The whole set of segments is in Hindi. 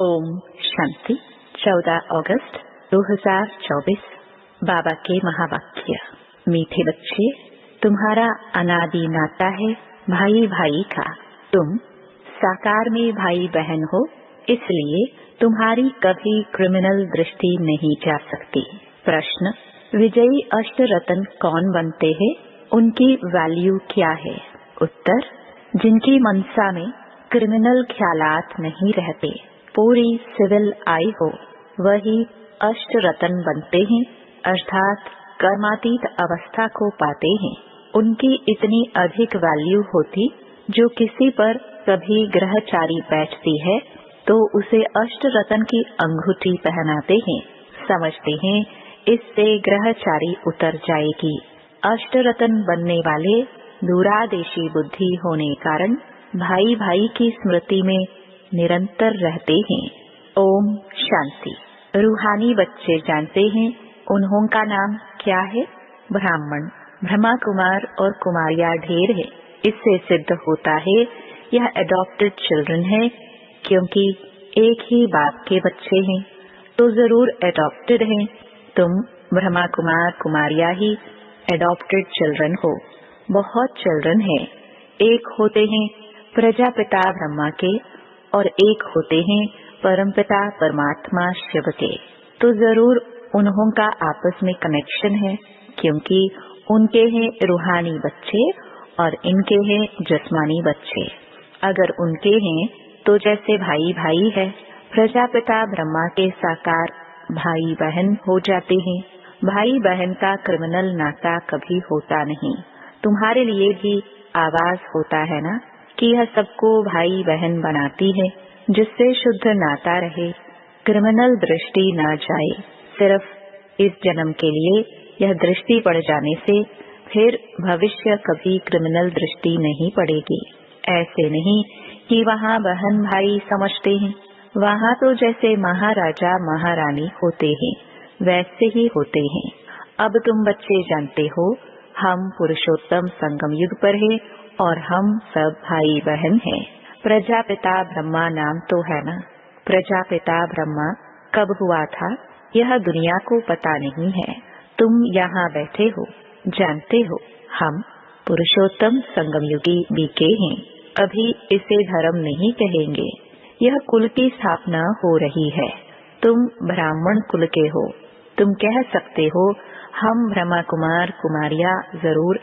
ओम शांति। 14 अगस्त 2024। बाबा के महावाक्य। मीठे बच्चे, तुम्हारा अनादि नाता है भाई भाई का। तुम साकार में भाई बहन हो, इसलिए तुम्हारी कभी क्रिमिनल दृष्टि नहीं जा सकती। प्रश्न: विजयी अष्ट रत्न कौन बनते हैं? उनकी वैल्यू क्या है? उत्तर: जिनकी मनसा में क्रिमिनल ख्यालात नहीं रहते, पूरी सिविल आई हो, वही अष्ट रत्न बनते हैं, अर्थात कर्मातीत अवस्था को पाते हैं। उनकी इतनी अधिक वैल्यू होती, जो किसी पर कभी ग्रहचारी बैठती है तो उसे अष्ट रत्न की अंगूठी पहनाते हैं, समझते हैं इससे ग्रहचारी उतर जाएगी। अष्ट रत्न बनने वाले दूरादेशी बुद्धि होने कारण भाई भाई की स्मृति में निरंतर रहते हैं। ओम शांति। रूहानी बच्चे जानते हैं उन्हों का नाम क्या है? ब्राह्मण, ब्रह्मा कुमार और कुमारियां ढेर है। इससे सिद्ध होता है यह एडॉप्टेड चिल्ड्रन है, क्योंकि एक ही बाप के बच्चे हैं तो जरूर एडॉप्टेड हैं। तुम ब्रह्मा कुमार कुमारियां ही एडॉप्टेड चिल्ड्रन हो। बहुत चिल्ड्रन है, एक होते हैं प्रजापिता ब्रह्मा के और एक होते हैं परमपिता परमात्मा शिव के। तो जरूर उन्हों का आपस में कनेक्शन है, क्योंकि उनके हैं रूहानी बच्चे और इनके हैं जिस्मानी बच्चे। अगर उनके हैं तो जैसे भाई भाई है, प्रजापिता ब्रह्मा के साकार भाई बहन हो जाते हैं। भाई बहन का क्रिमिनल नाता कभी होता नहीं। तुम्हारे लिए भी आवाज होता है ना कि यह सबको भाई बहन बनाती है, जिससे शुद्ध नाता रहे, क्रिमिनल दृष्टि न जाए। सिर्फ इस जन्म के लिए यह दृष्टि पड़ जाने से फिर भविष्य कभी क्रिमिनल दृष्टि नहीं पड़ेगी। ऐसे नहीं कि वहाँ बहन भाई समझते हैं, वहाँ तो जैसे महाराजा महारानी होते हैं वैसे ही होते हैं। अब तुम बच्चे जानते हो हम पुरुषोत्तम संगम युग पर है और हम सब भाई बहन हैं। प्रजापिता ब्रह्मा नाम तो है ना। प्रजापिता ब्रह्मा कब हुआ था यह दुनिया को पता नहीं है। तुम यहाँ बैठे हो, जानते हो हम पुरुषोत्तम संगम युगी बीके हैं। अभी इसे धर्म नहीं कहेंगे, यह कुल की स्थापना हो रही है। तुम ब्राह्मण कुल के हो। तुम कह सकते हो हम ब्रह्मा कुमार कुमारियां जरूर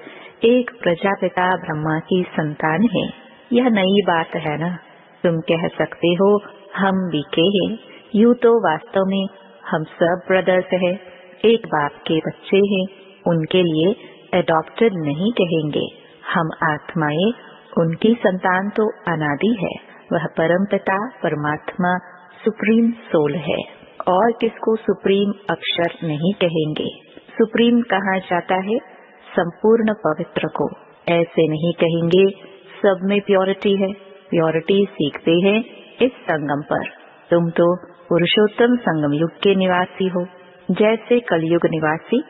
एक प्रजापिता ब्रह्मा की संतान है। यह नई बात है ना। तुम कह सकते हो हम बीके हैं। यूं तो वास्तव में हम सब ब्रदर्स हैं, एक बाप के बच्चे हैं। उनके लिए एडॉप्टेड नहीं कहेंगे। हम आत्माएं, उनकी संतान तो अनादि है। वह परमपिता परमात्मा सुप्रीम सोल है, और किसको सुप्रीम अक्षर नहीं कहेंगे। सुप्रीम कहा जाता है संपूर्ण पवित्र को। ऐसे नहीं कहेंगे सब में प्योरिटी है। प्योरिटी सीखते हैं इस संगम पर। तुम तो पुरुषोत्तम संगम युग के निवासी हो। जैसे कलयुग निवासी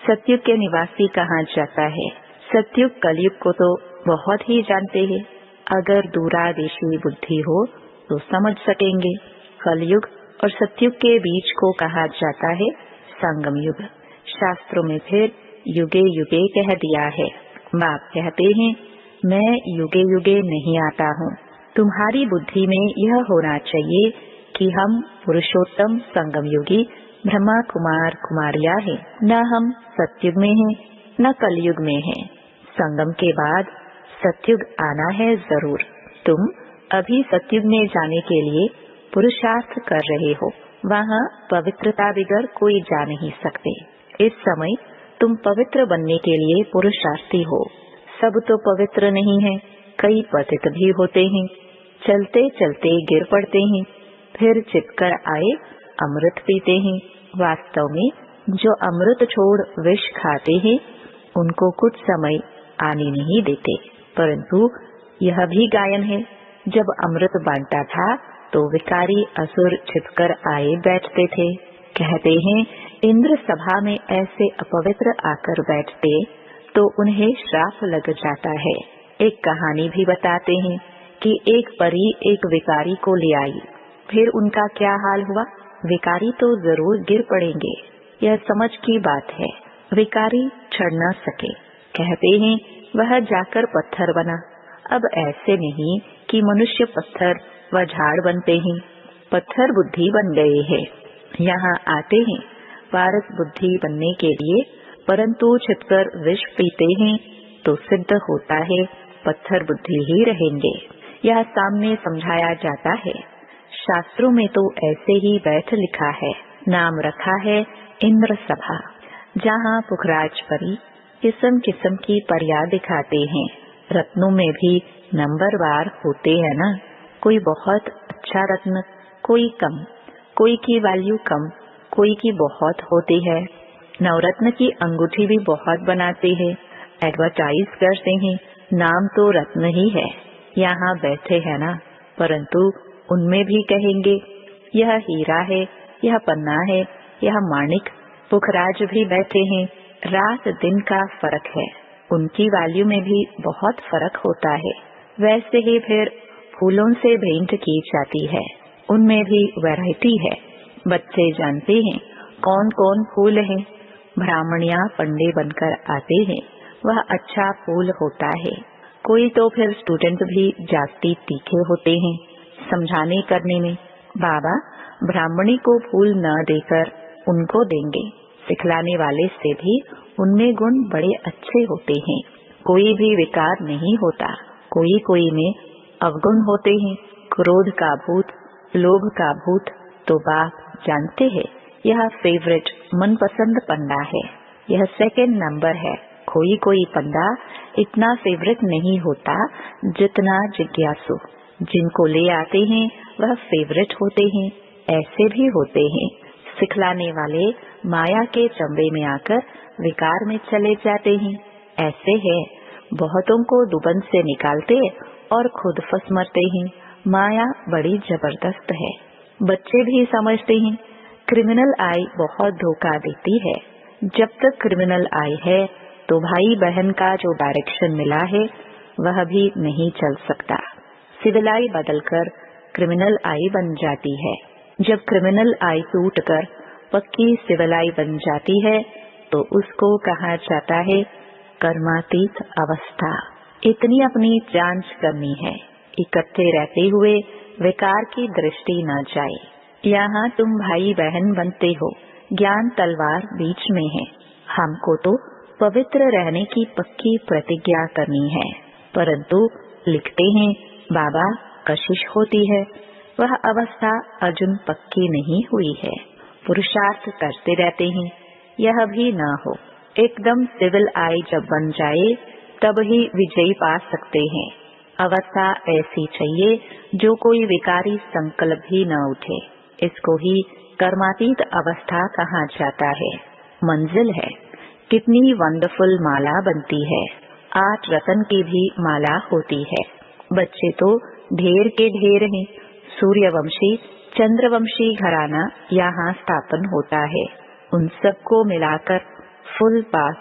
सतयुग के निवासी कहा जाता है। सतयुग कलयुग को तो बहुत ही जानते हैं। अगर दूरादेशी बुद्धि हो तो समझ सकेंगे। कलयुग और सतयुग के बीच को कहा जाता है संगम युग। शास्त्रों में फिर युगे युगे कह दिया है। बाप कहते हैं मैं युगे युगे नहीं आता हूँ। तुम्हारी बुद्धि में यह होना चाहिए कि हम पुरुषोत्तम संगम युगी ब्रह्मा कुमार कुमारियां हैं। न हम सतयुग में हैं न कलयुग में हैं। संगम के बाद सतयुग आना है जरूर। तुम अभी सतयुग में जाने के लिए पुरुषार्थ कर रहे हो। वहाँ पवित्रता बिगर कोई जा नहीं सकते। इस समय तुम पवित्र बनने के लिए पुरुषार्थी हो। सब तो पवित्र नहीं है, कई पतित भी होते हैं। चलते चलते गिर पड़ते हैं, फिर चिपकर आए अमृत पीते हैं। वास्तव में जो अमृत छोड़ विष खाते हैं उनको कुछ समय आने नहीं देते। परंतु यह भी गायन है, जब अमृत बांटा था तो विकारी असुर छिपकर आए बैठते थे। कहते हैं इंद्र सभा में ऐसे अपवित्र आकर बैठते तो उन्हें श्राप लग जाता है। एक कहानी भी बताते हैं कि एक परी एक विकारी को ले आई। फिर उनका क्या हाल हुआ? विकारी तो जरूर गिर पड़ेंगे, यह समझ की बात है। विकारी चढ़ न सके, कहते हैं वह जाकर पत्थर बना। अब ऐसे नहीं कि मनुष्य पत्थर व झाड़ बनते हैं, पत्थर बुद्धि बन गए हैं। यहाँ आते हैं पारस बुद्धि बनने के लिए, परंतु छिपकर विष पीते हैं तो सिद्ध होता है पत्थर बुद्धि ही रहेंगे। यह सामने समझाया जाता है। शास्त्रों में तो ऐसे ही बैठ लिखा है। नाम रखा है इंद्र सभा, जहाँ पुखराज परी किस्म किस्म की परियां दिखाते हैं। रत्नों में भी नंबरवार होते हैं ना, कोई बहुत अच्छा रत्न, कोई कम, कोई की वैल्यू कम, कोई की बहुत होती है। नवरत्न की अंगूठी भी बहुत बनाते हैं, एडवर्टाइज करते हैं, नाम तो रत्न ही है। यहाँ बैठे हैं ना, परंतु उनमें भी कहेंगे यह हीरा है, यह पन्ना है, यह माणिक। पुखराज भी बैठे हैं, रात दिन का फर्क है, उनकी वैल्यू में भी बहुत फर्क होता है। वैसे ही फिर फूलों से भेंट की जाती है, उनमें भी वैरायटी है। बच्चे जानते हैं कौन कौन फूल है। ब्राह्मणियां पंडे बनकर आते हैं, वह अच्छा फूल होता है। कोई तो फिर स्टूडेंट भी जास्ती तीखे होते हैं समझाने करने में। बाबा ब्राह्मणी को फूल न देकर उनको देंगे। सिखलाने वाले से भी उनमें गुण बड़े अच्छे होते हैं, कोई भी विकार नहीं होता। कोई कोई में अवगुण होते हैं, क्रोध का भूत, लोभ का भूत। तो बाप जानते हैं यह फेवरेट मनपसंद पंडा है, यह सेकंड नंबर है। कोई कोई पंडा इतना फेवरेट नहीं होता जितना जिज्ञासु। जिनको ले आते हैं वह फेवरेट होते हैं। ऐसे भी होते हैं सिखलाने वाले माया के चंबे में आकर विकार में चले जाते हैं। ऐसे है बहुतों को दुबन से निकालते और खुद फंस मरते हैं। माया बड़ी जबरदस्त है। बच्चे भी समझते हैं क्रिमिनल आई बहुत धोखा देती है। जब तक क्रिमिनल आई है तो भाई बहन का जो डायरेक्शन मिला है वह भी नहीं चल सकता। सिविल आई बदलकर क्रिमिनल आई बन जाती है। जब क्रिमिनल आई टूटकर पक्की सिविल आई बन जाती है तो उसको कहा जाता है कर्मातीत अवस्था। इतनी अपनी जांच करनी है, इकट्ठे रहते हुए विकार की दृष्टि न जाए। यहाँ तुम भाई बहन बनते हो, ज्ञान तलवार बीच में है। हमको तो पवित्र रहने की पक्की प्रतिज्ञा करनी है, परंतु लिखते हैं बाबा कशिश होती है, वह अवस्था अजुन पक्की नहीं हुई है। पुरुषार्थ करते रहते हैं, यह भी न हो। एकदम सिविल आई जब बन जाए तब ही विजयी पा सकते हैं। अवस्था ऐसी चाहिए जो कोई विकारी संकल्प भी न उठे। इसको ही कर्मातीत अवस्था कहा जाता है। मंजिल है। कितनी वंडरफुल माला बनती है। 8 रतन की भी माला होती है। बच्चे तो ढेर के ढेर हैं। सूर्यवंशी चंद्रवंशी घराना यहाँ स्थापन होता है। उन सबको मिलाकर फुल पास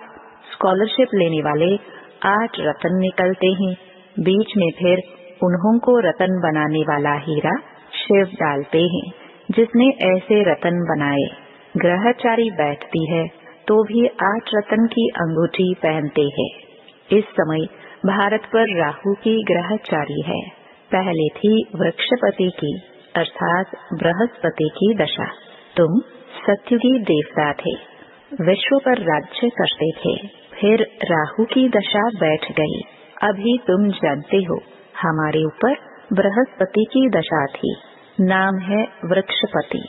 स्कॉलरशिप लेने वाले 8 रतन निकलते हैं। बीच में फिर उन्हों को रतन बनाने वाला हीरा शिव डालते हैं, जिसने ऐसे रतन बनाए। ग्रहचारी बैठती है तो भी 8 रतन की अंगूठी पहनते हैं। इस समय भारत पर राहु की ग्रहचारी है। पहले थी वृक्षपति की अर्थात बृहस्पति की दशा। तुम सत्युगी देवता थे, विश्व पर राज्य करते थे। फिर राहु की दशा बैठ गई। अभी तुम जानते हो हमारे ऊपर बृहस्पति की दशा थी। नाम है वृक्षपति,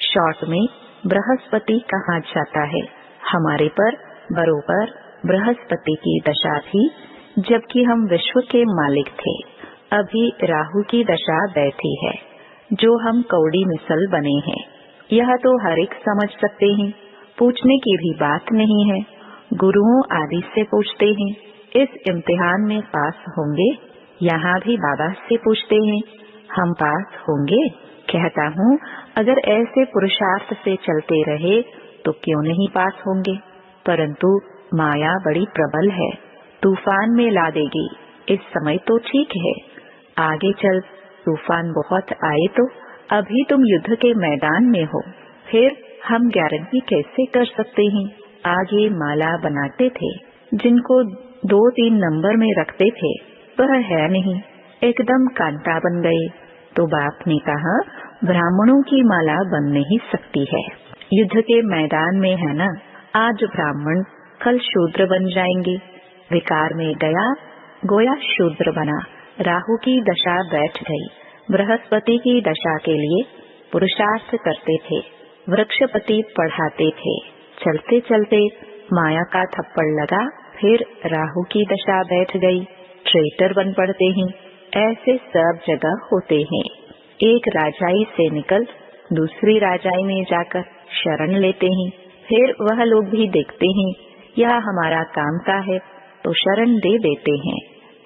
शॉर्ट में बृहस्पति कहा जाता है। हमारे पर बरोबर बृहस्पति की दशा थी, जबकि हम विश्व के मालिक थे। अभी राहु की दशा बैठी है, जो हम कौड़ी मिसल बने हैं। यह तो हर एक समझ सकते हैं, पूछने की भी बात नहीं है। गुरुओं आदि से पूछते हैं, इस इम्तिहान में पास होंगे? यहाँ भी बाबा से पूछते हैं, हम पास होंगे? कहता हूँ अगर ऐसे पुरुषार्थ से चलते रहे तो क्यों नहीं पास होंगे। परंतु माया बड़ी प्रबल है, तूफान में ला देगी। इस समय तो ठीक है, आगे चल तूफान बहुत आए तो अभी तुम युद्ध के मैदान में हो, फिर हम गारंटी कैसे कर सकते हैं? आगे माला बनाते थे, जिनको 2-3 नंबर में रखते थे, वह है नहीं, एकदम कांटा बन गए। तो बाप ने कहा, ब्राह्मणों की माला बन नहीं सकती है। युद्ध के मैदान में है ना, आज ब्राह्मण कल शूद्र बन जाएंगे। विकार में गया, गोया शूद्र बना। राहु की दशा बैठ गई। बृहस्पति की दशा के लिए पुरुषार्थ करते थे, वृक्षपति पढ़ाते थे। चलते चलते माया का थप्पड़ लगा, फिर राहु की दशा बैठ गई, ट्रेटर बन पड़ते हैं। ऐसे सब जगह होते हैं। एक राजाई से निकल दूसरी राजाई में जाकर शरण लेते हैं, फिर वह लोग भी देखते हैं यह हमारा काम का है तो शरण दे देते हैं।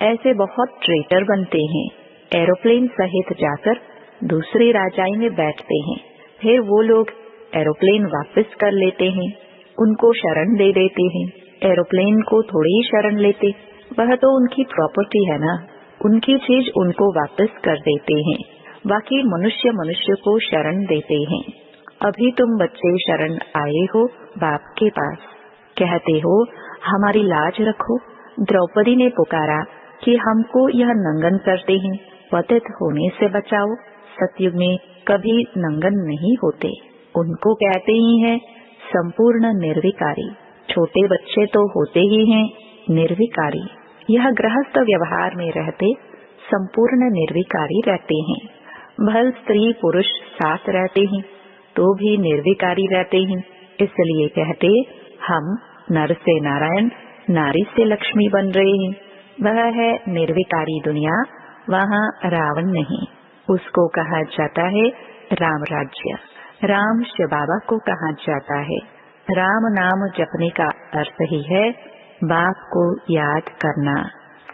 ऐसे बहुत ट्रेटर बनते हैं। एरोप्लेन सहित जाकर दूसरी राजाई में बैठते हैं, फिर वो लोग एरोप्लेन वापस कर लेते हैं, उनको शरण दे देते हैं। एरोप्लेन को थोड़ी ही शरण लेते, वह तो उनकी प्रॉपर्टी है ना, उनकी चीज उनको वापस कर देते हैं। बाकी मनुष्य को शरण देते हैं। अभी तुम बच्चे शरण आए हो बाप के पास, कहते हो हमारी लाज रखो। द्रौपदी ने पुकारा कि हमको यह नंगन करते हैं, पतित होने से बचाओ। सतयुग में कभी नंगन नहीं होते, उनको कहते ही हैं संपूर्ण निर्विकारी। छोटे बच्चे तो होते ही हैं निर्विकारी। यह गृहस्थ व्यवहार में रहते संपूर्ण निर्विकारी रहते हैं। भल स्त्री पुरुष साथ रहते हैं तो भी निर्विकारी रहते हैं। इसलिए कहते हम नर से नारायण, नारी से लक्ष्मी बन रहे हैं। वह है निर्विकारी दुनिया, वहाँ रावण नहीं। उसको कहा जाता है राम राज्य। राम शिव बाबा को कहा जाता है। राम नाम जपने का अर्थ ही है बाप को याद करना।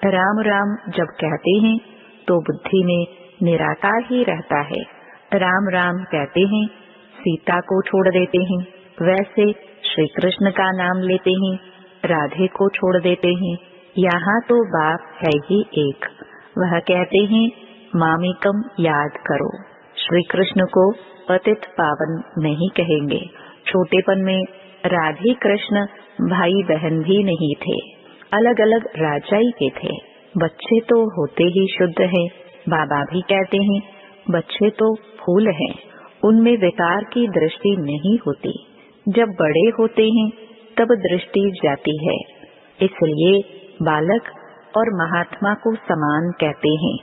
राम राम जब कहते हैं तो बुद्धि में निराकार ही रहता है। राम राम कहते हैं, सीता को छोड़ देते हैं। वैसे श्री कृष्ण का नाम लेते हैं, राधे को छोड़ देते हैं। यहाँ तो बाप है ही एक। वह कहते हैं मामेकम याद करो। श्री कृष्ण को पतित पावन नहीं कहेंगे। छोटेपन में राधे कृष्ण भाई बहन भी नहीं थे, अलग अलग राजाई के थे। बच्चे तो होते ही शुद्ध हैं। बाबा भी कहते हैं बच्चे तो फूल हैं, उनमें विकार की दृष्टि नहीं होती। जब बड़े होते हैं तब दृष्टि जाती है। इसलिए बालक और महात्मा को समान कहते हैं,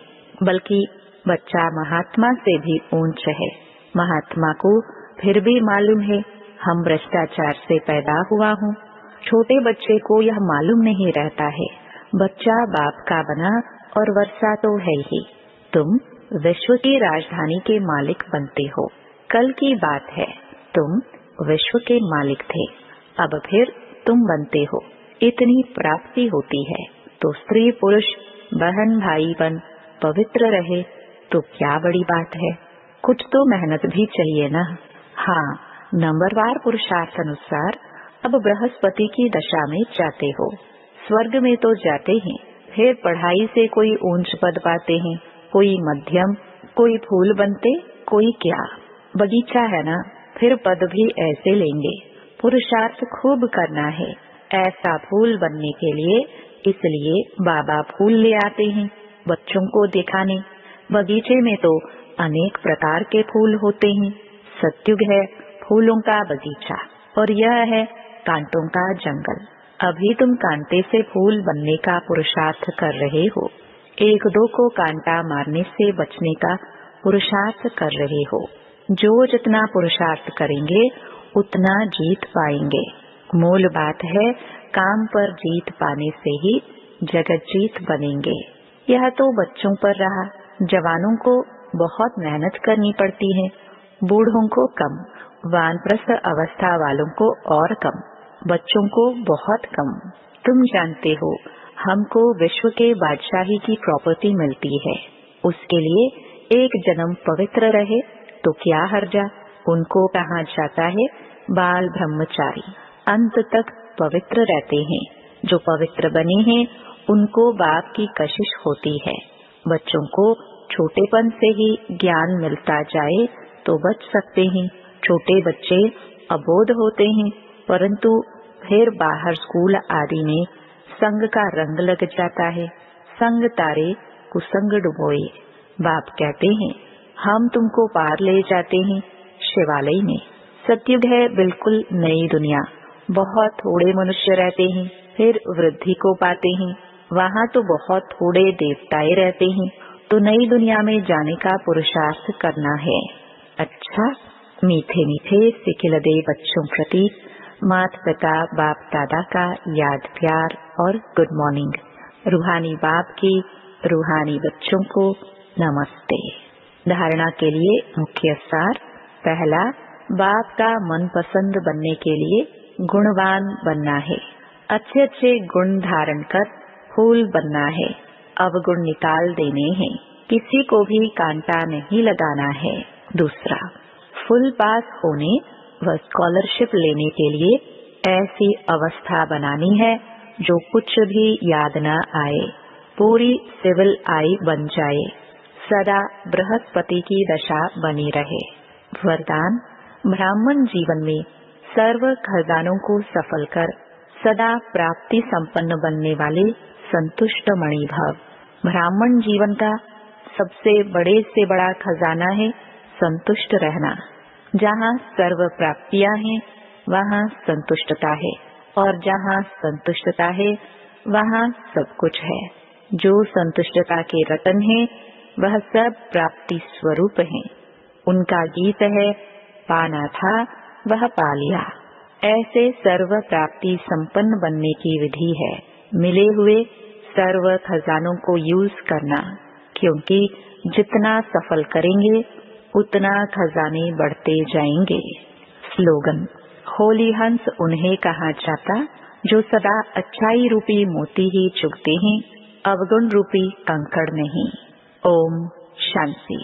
बल्कि बच्चा महात्मा से भी ऊंच है। महात्मा को फिर भी मालूम है हम भ्रष्टाचार से पैदा हुआ हूँ। छोटे बच्चे को यह मालूम नहीं रहता है बच्चा बाप का बना और वर्षा तो है ही। तुम विश्व की राजधानी के मालिक बनते हो। कल की बात है, तुम विश्व के मालिक थे, अब फिर तुम बनते हो। इतनी प्राप्ति होती है तो स्त्री पुरुष बहन भाई बन पवित्र रहे तो क्या बड़ी बात है। कुछ तो मेहनत भी चाहिए ना। हाँ, नंबरवार पुरुषार्थ अनुसार अब बृहस्पति की दशा में जाते हो। स्वर्ग में तो जाते हैं, फिर पढ़ाई से कोई ऊंच पद पाते हैं, कोई मध्यम, कोई फूल बनते, कोई क्या। बगीचा है ना, फिर पद भी ऐसे लेंगे। पुरुषार्थ खूब करना है ऐसा फूल बनने के लिए। इसलिए बाबा फूल ले आते हैं बच्चों को दिखाने। बगीचे में तो अनेक प्रकार के फूल होते हैं। सतयुग है फूलों का बगीचा और यह है कांटों का जंगल। अभी तुम कांटे से फूल बनने का पुरुषार्थ कर रहे हो। एक दो को कांटा मारने से बचने का पुरुषार्थ कर रहे हो। जो जितना पुरुषार्थ करेंगे उतना जीत पाएंगे। मूल बात है काम पर जीत पाने से ही जगत जीत बनेंगे। यह तो बच्चों पर रहा। जवानों को बहुत मेहनत करनी पड़ती है, बूढ़ों को कम, वानप्रस्थ अवस्था वालों को और कम, बच्चों को बहुत कम। तुम जानते हो हमको विश्व के बादशाही की प्रॉपर्टी मिलती है। उसके लिए एक जन्म पवित्र रहे तो क्या हर्जा। उनको कहा जाता है बाल ब्रह्मचारी। अंत तक पवित्र रहते हैं। जो पवित्र बने हैं उनको बाप की कशिश होती है। बच्चों को छोटेपन से ही ज्ञान मिलता जाए तो बच सकते हैं। छोटे बच्चे अबोध होते हैं, परंतु फिर बाहर स्कूल आदि में संग का रंग लग जाता है। संग तारे कुसंग डुबोए। बाप कहते हैं, हम तुमको पार ले जाते हैं शिवालय में। सतयुग है बिल्कुल नई दुनिया। बहुत थोड़े मनुष्य रहते हैं, फिर वृद्धि को पाते हैं। वहाँ तो बहुत थोड़े देवताएं रहते हैं। तो नई दुनिया में जाने का पुरुषार्थ करना है। अच्छा, मीठे मीठे सिखिलदे बच्चों प्रति माता पिता बाप दादा का याद प्यार और गुड मॉर्निंग। रूहानी बाप की रूहानी बच्चों को नमस्ते। धारणा के लिए मुख्य सार। पहला, बाप का मनपसंद बनने के लिए गुणवान बनना है। अच्छे अच्छे गुण धारण कर फूल बनना है। अवगुण निकाल देने हैं। किसी को भी कांटा नहीं लगाना है। दूसरा, फुल पास होने व स्कॉलरशिप लेने के लिए ऐसी अवस्था बनानी है जो कुछ भी याद न आए, पूरी सिविल आई बन जाए, सदा बृहस्पति की दशा बनी रहे। वरदान, ब्राह्मण जीवन में सर्व खजानों को सफल कर सदा प्राप्ति संपन्न बनने वाले संतुष्ट मणि भव। ब्राह्मण जीवन का सबसे बड़े से बड़ा खजाना है संतुष्ट रहना। जहाँ सर्व प्राप्तियां हैं वहाँ संतुष्टता है, और जहाँ संतुष्टता है वहाँ सब कुछ है। जो संतुष्टता के रतन है वह सब प्राप्ति स्वरूप है। उनका गीत है, पाना था वह पा लिया। ऐसे सर्व प्राप्ति संपन्न बनने की विधि है मिले हुए सर्व खजानों को यूज करना, क्योंकि जितना सफल करेंगे उतना खजाने बढ़ते जाएंगे। स्लोगन, होली हंस उन्हें कहा जाता जो सदा अच्छाई रूपी मोती ही चुगते हैं, अवगुण रूपी कंकड़ नहीं। ओम शांति।